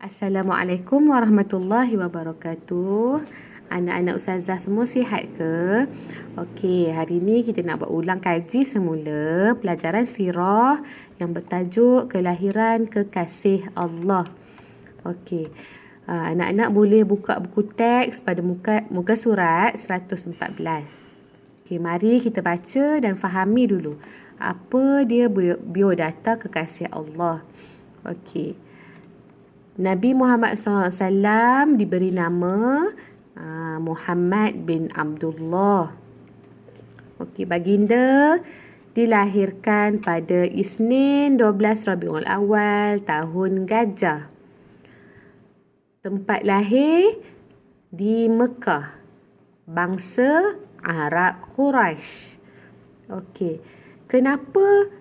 Assalamualaikum warahmatullahi wabarakatuh. Anak-anak ustazah semua sihat ke? Okey, hari ni kita nak buat ulang kaji semula pelajaran sirah yang bertajuk Kelahiran Kekasih Allah. Okey. Anak-anak boleh buka buku teks pada muka surat 114. Okey, mari kita baca dan fahami dulu apa dia biodata kekasih Allah. Okey. Nabi Muhammad SAW diberi nama Muhammad bin Abdullah. Okey, baginda dilahirkan pada Isnin 12 Rabiul Awal tahun Gajah. Tempat lahir di Mekah, bangsa Arab Quraisy. Okey, kenapa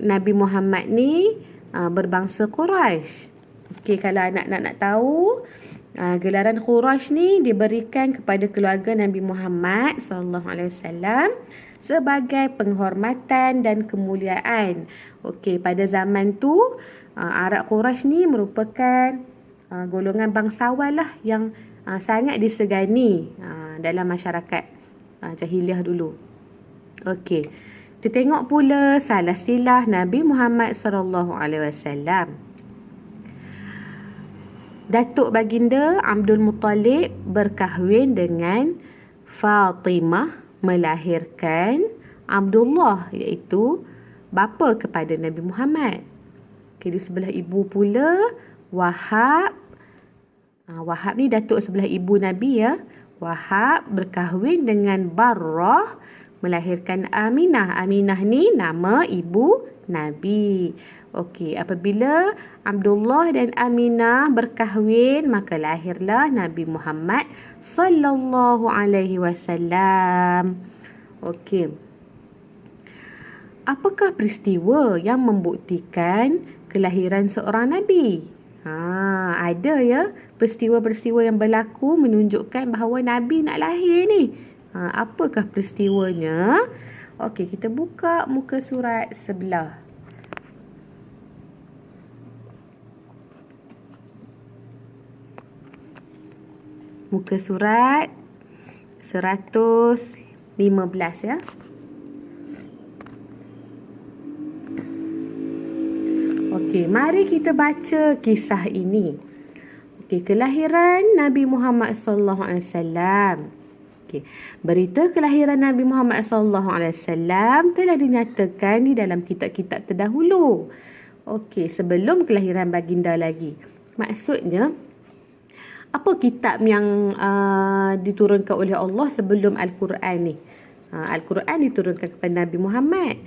Nabi Muhammad ni berbangsa Quraisy? Okey, kalau anak-anak nak tahu, gelaran Quraisy ni diberikan kepada keluarga Nabi Muhammad SAW sebagai penghormatan dan kemuliaan. Okey, pada zaman tu Arab Quraisy ni merupakan golongan bangsawan lah yang sangat disegani dalam masyarakat jahiliah dulu. Okey, kita tengok pula salah silah Nabi Muhammad SAW. Datuk baginda Abdul Muttalib berkahwin dengan Fatimah, melahirkan Abdullah, iaitu bapa kepada Nabi Muhammad. Okay, di sebelah ibu pula Wahab. Wahab ni datuk sebelah ibu Nabi ya. Wahab berkahwin dengan Barrah, melahirkan Aminah. Aminah ni nama ibu Nabi. Okey, apabila Abdullah dan Aminah berkahwin, maka lahirlah Nabi Muhammad sallallahu alaihi wasallam. Okey. Apakah peristiwa yang membuktikan kelahiran seorang nabi? Ada ya, peristiwa-peristiwa yang berlaku menunjukkan bahawa nabi nak lahir ni. Apakah peristiwanya? Okey, kita buka muka surat sebelah. Muka surat 115 ya. Okey, mari kita baca kisah ini. Okey, kelahiran Nabi Muhammad SAW. Okey, berita kelahiran Nabi Muhammad SAW telah dinyatakan di dalam kitab-kitab terdahulu. Okey, sebelum kelahiran baginda lagi. Maksudnya, apa kitab yang diturunkan oleh Allah sebelum Al-Quran ni? Al-Quran diturunkan kepada Nabi Muhammad.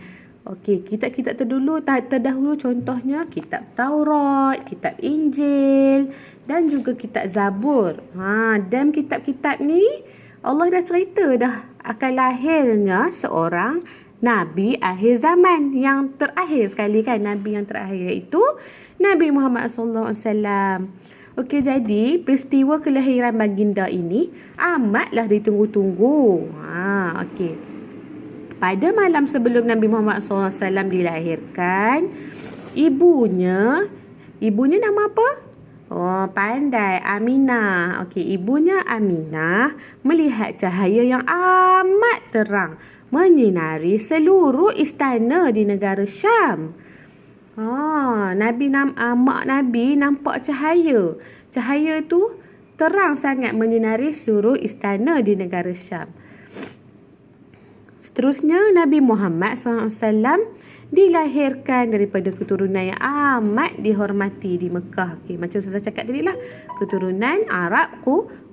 Okey, kitab-kitab terdahulu contohnya kitab Taurat, kitab Injil dan juga kitab Zabur. Dan kitab-kitab ni Allah dah cerita dah akan lahirnya seorang Nabi akhir zaman yang terakhir sekali kan. Nabi yang terakhir iaitu Nabi Muhammad SAW. Okey, jadi peristiwa kelahiran baginda ini amatlah ditunggu-tunggu. Okey. Pada malam sebelum Nabi Muhammad SAW dilahirkan, ibunya nama apa? Oh, pandai, Aminah. Okey, ibunya Aminah melihat cahaya yang amat terang menyinari seluruh istana di negara Syam. Mak Nabi nampak cahaya. Cahaya tu terang sangat menyinari seluruh istana di negara Syam. Seterusnya, Nabi Muhammad SAW dilahirkan daripada keturunan yang amat dihormati di Mekah. Okay, macam saya cakap tadi lah, keturunan Arab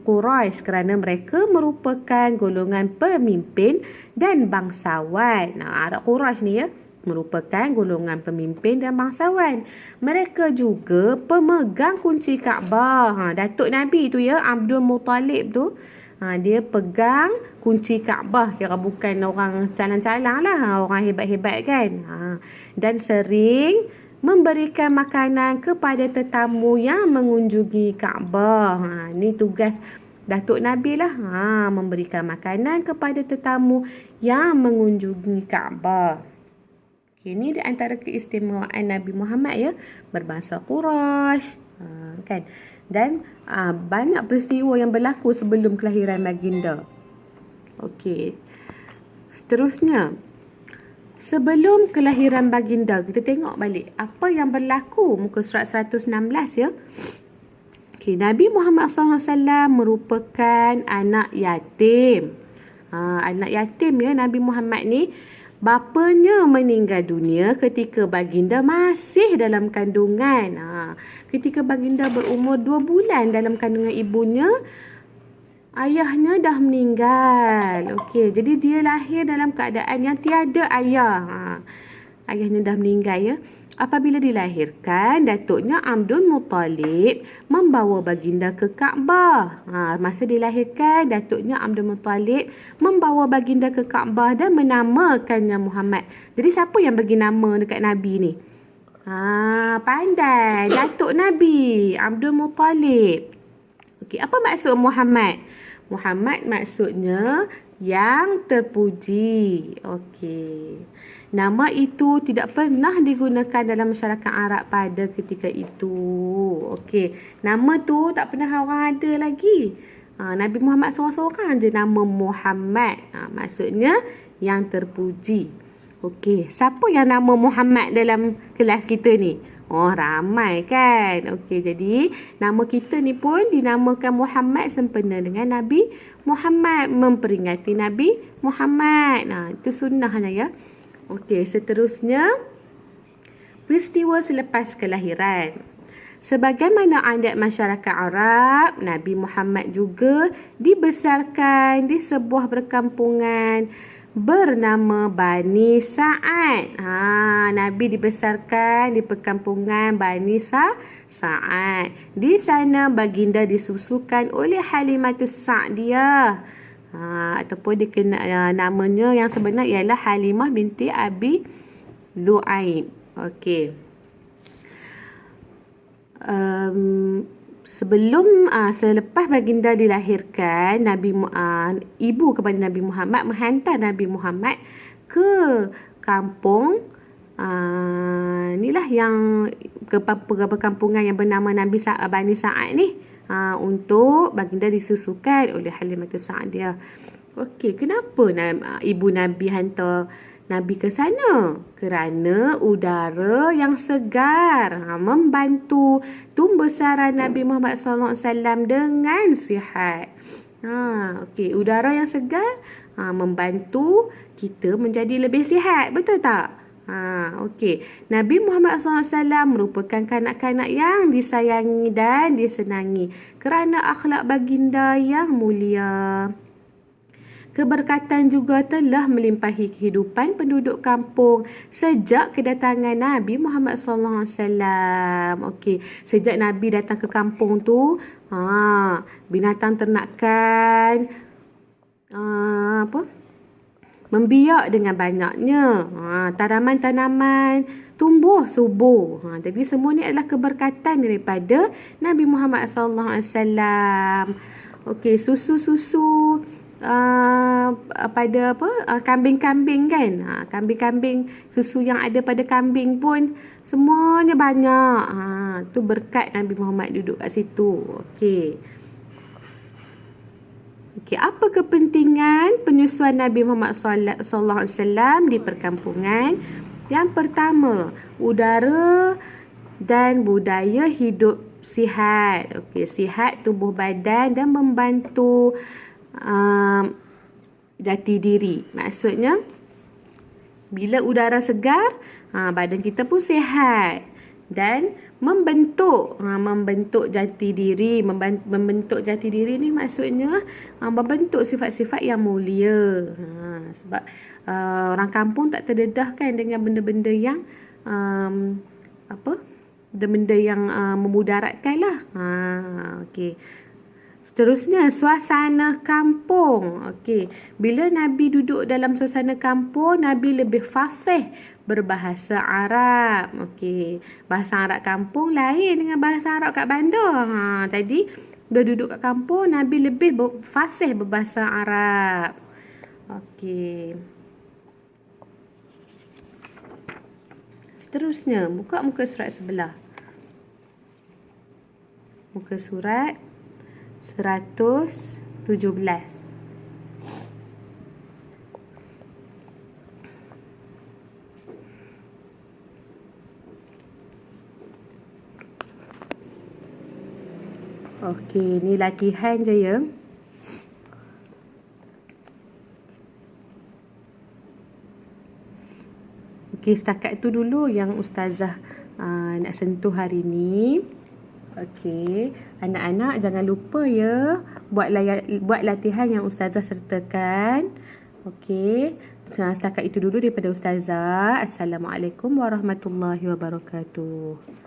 Quraisy kerana mereka merupakan golongan pemimpin dan bangsawan. Arab Quraisy ni ya, merupakan golongan pemimpin dan bangsawan. Mereka juga pemegang kunci Kaabah. Datuk Nabi tu ya, Abdul Muttalib tu, dia pegang kunci Kaabah. Kira bukan orang calang-calang lah, orang hebat-hebat kan. Dan sering memberikan makanan kepada tetamu yang mengunjungi Kaabah. Ni tugas Datuk Nabi lah, memberikan makanan kepada tetamu yang mengunjungi Kaabah. Ini di antara keistimewaan Nabi Muhammad ya, berbangsa Quraisy, kan. Dan banyak peristiwa yang berlaku sebelum kelahiran baginda. Okey. Seterusnya, sebelum kelahiran baginda, kita tengok balik apa yang berlaku muka surat 116 ya. Okey, Nabi Muhammad SAW merupakan anak yatim. Anak yatim ya Nabi Muhammad ni. Bapanya meninggal dunia ketika baginda masih dalam kandungan. Ketika baginda berumur 2 bulan dalam kandungan ibunya, ayahnya dah meninggal. Okey, jadi dia lahir dalam keadaan yang tiada ayah. Ayahnya dah meninggal ya. Apabila dilahirkan, datuknya Abdul Muttalib membawa baginda ke Kaabah. Masa dilahirkan, datuknya Abdul Muttalib membawa baginda ke Kaabah dan menamakannya Muhammad. Jadi siapa yang bagi nama dekat Nabi ni? Pandai. Datuk Nabi, Abdul Muttalib. Okey, apa maksud Muhammad? Muhammad maksudnya yang terpuji. Okey. Nama itu tidak pernah digunakan dalam masyarakat Arab pada ketika itu. Okey, nama tu tak pernah orang ada lagi. Nabi Muhammad seorang-seorang je nama Muhammad. Maksudnya yang terpuji. Okey, siapa yang nama Muhammad dalam kelas kita ni? Ramai kan? Okey, jadi nama kita ni pun dinamakan Muhammad sempena dengan Nabi Muhammad, memperingati Nabi Muhammad. Itu sunnahnya ya. Okey, seterusnya peristiwa selepas kelahiran. Sebagaimana adat masyarakat Arab, Nabi Muhammad juga dibesarkan di sebuah perkampungan bernama Bani Sa'ad. Nabi dibesarkan di perkampungan Bani Sa'ad. Di sana baginda disusukan oleh Halimatus Sa'diyah. Ataupun dikenal namanya yang sebenar ialah Halimah binti Abi Zu'aib. Okey. Selepas baginda dilahirkan, ibu kepada Nabi Muhammad menghantar Nabi Muhammad ke kampung, inilah yang ke perkampungan yang bernama Bani Sa'ad ni, untuk baginda disusukan oleh Halimatus Sa'diyah. Okey, kenapa ibu Nabi hantar Nabi ke sana? Kerana udara yang segar membantu tumbesaran Nabi Muhammad SAW dengan sihat. Okey, udara yang segar membantu kita menjadi lebih sihat, betul tak? Okey. Nabi Muhammad SAW merupakan kanak-kanak yang disayangi dan disenangi kerana akhlak baginda yang mulia. Keberkatan juga telah melimpahi kehidupan penduduk kampung sejak kedatangan Nabi Muhammad SAW. Okey, sejak Nabi datang ke kampung tu, binatang ternakan membiak dengan banyaknya. Tanaman-tanaman tumbuh subur. Jadi semua ni adalah keberkatan daripada Nabi Muhammad SAW. Okey, susu-susu pada kambing-kambing kan. Kambing-kambing, susu yang ada pada kambing pun semuanya banyak. Tu berkat Nabi Muhammad duduk kat situ. Okey. Okey, apa kepentingan penyusuan Nabi Muhammad SAW di perkampungan? Yang pertama, udara dan budaya hidup sihat. Okey, sihat tubuh badan dan membantu jati diri. Maksudnya, bila udara segar, badan kita pun sihat dan membentuk jati diri. Membentuk jati diri ni maksudnya membentuk sifat-sifat yang mulia. Sebab orang kampung tak terdedah kan dengan benda-benda yang benda-benda yang memudaratkan lah. Okey. Seterusnya, suasana kampung. Okey, bila Nabi duduk dalam suasana kampung, Nabi lebih fasih berbahasa Arab. Okey, bahasa Arab kampung lain dengan bahasa Arab kat bandar. Jadi, bila duduk kat kampung, Nabi lebih fasih berbahasa Arab. Okey. Seterusnya, buka muka surat sebelah. Muka surat 117. Okey, ni latihan je ya. Okey, setakat tu dulu yang ustazah nak sentuh hari ni. Okey, anak-anak jangan lupa ya buat latihan yang ustazah sertakan. Okey, setakat itu dulu daripada ustazah. Assalamualaikum warahmatullahi wabarakatuh.